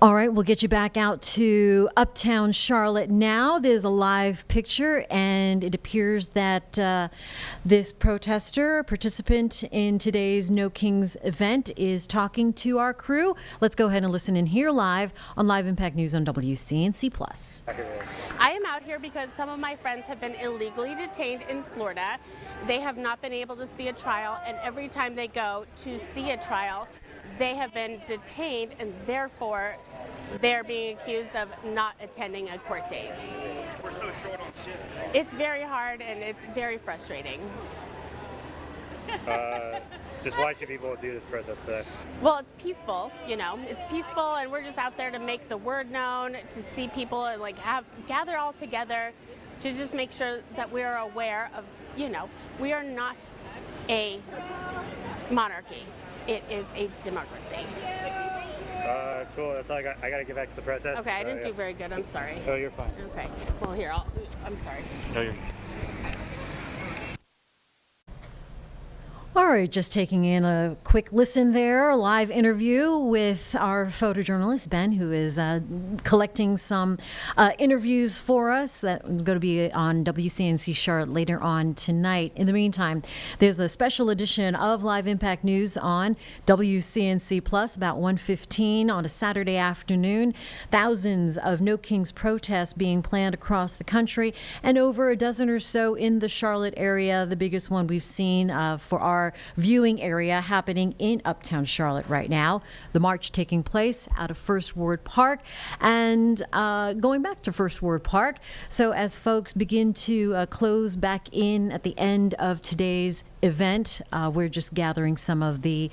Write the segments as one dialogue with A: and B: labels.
A: All right, we'll get you back out to Uptown Charlotte now. There's a live picture, and it appears that this participant in today's No Kings event, is talking to our crew. Let's go ahead and listen in here live on Live Impact News on WCNC Plus.
B: I am out here because some of my friends have been illegally detained in Florida. They have not been able to see a trial, and every time they go to see a trial, they have been detained, and therefore they're being accused of not attending a court date.
C: We're so short on shit.
B: It's very hard and it's very frustrating.
C: Just why should people do this protest today?
B: Well, it's peaceful, you know, it's peaceful, and we're just out there to make the word known, to see people and gather all together to just make sure that we are aware of, you know, we are not a monarchy. It is a democracy.
C: Cool. That's all I got. I got to get back to the protest.
B: Okay, I didn't do very good. I'm sorry.
C: Oh, you're fine.
B: Okay. Well, here, I'm sorry.
C: No, you're.
A: All right, just taking in a quick listen there, a live interview with our photojournalist, Ben, who is collecting some interviews for us that are going to be on WCNC Charlotte later on tonight. In the meantime, there's a special edition of Live Impact News on WCNC Plus about 1:15 on a Saturday afternoon. Thousands of No Kings protests being planned across the country, and over a dozen or so in the Charlotte area, the biggest one we've seen for our viewing area happening in Uptown Charlotte right now. The march taking place out of First Ward Park, and going back to First Ward Park. So as folks begin to close back in at the end of today's event, we're just gathering some of the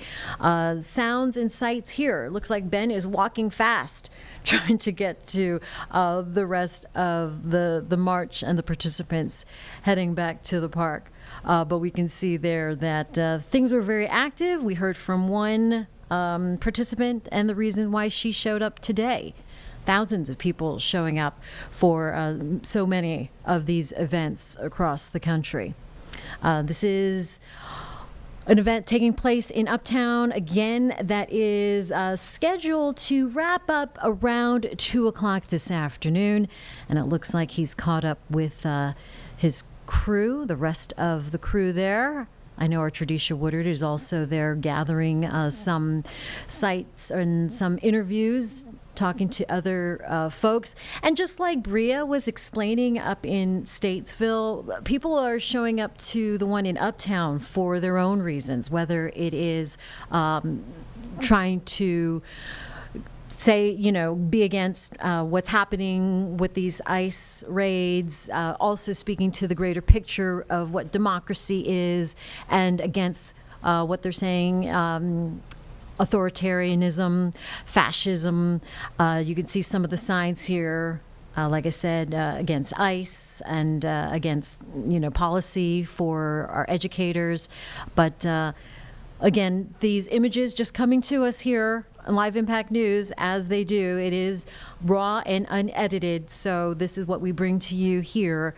A: sounds and sights here. Looks like Ben is walking fast, trying to get to the rest of the march and the participants heading back to the park. But we can see there that things were very active. We heard from one participant and the reason why she showed up today. Thousands of people showing up for so many of these events across the country. This is an event taking place in Uptown, again, that is scheduled to wrap up around 2 o'clock this afternoon. And it looks like he's caught up with his crew, the rest of the crew there. I know our Tradisha Woodard is also there gathering some sites and some interviews, talking to other folks. And just like Bria was explaining up in Statesville, people are showing up to the one in Uptown for their own reasons, whether it is trying to be against what's happening with these ICE raids, also speaking to the greater picture of what democracy is, and against what they're saying, authoritarianism, fascism. You can see some of the signs here, like I said, against ICE and against, policy for our educators. But again, these images just coming to us here on Live Impact News, as they do. It is raw and unedited, so this is what we bring to you here,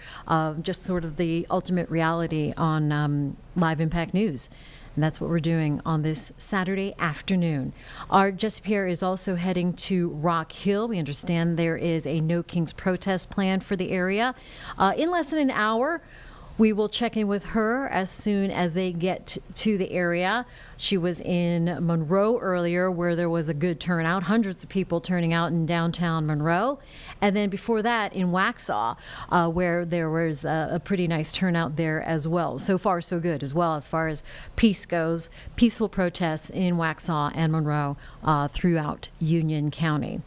A: just sort of the ultimate reality on Live Impact News. And that's what we're doing on this Saturday afternoon. Our Jesse Pierre is also heading to Rock Hill. We understand there is a No Kings protest planned for the area. In less than an hour, we will check in with her as soon as they get to the area. She was in Monroe earlier, where there was a good turnout, hundreds of people turning out in downtown Monroe. And then before that in Waxhaw, where there was a pretty nice turnout there as well. So far, so good as well as far as peace goes. Peaceful protests in Waxhaw and Monroe throughout Union County.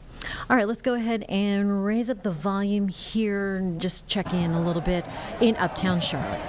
A: All right, let's go ahead and raise up the volume here and just check in a little bit in Uptown Charlotte.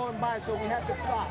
D: going by, so we have to stop.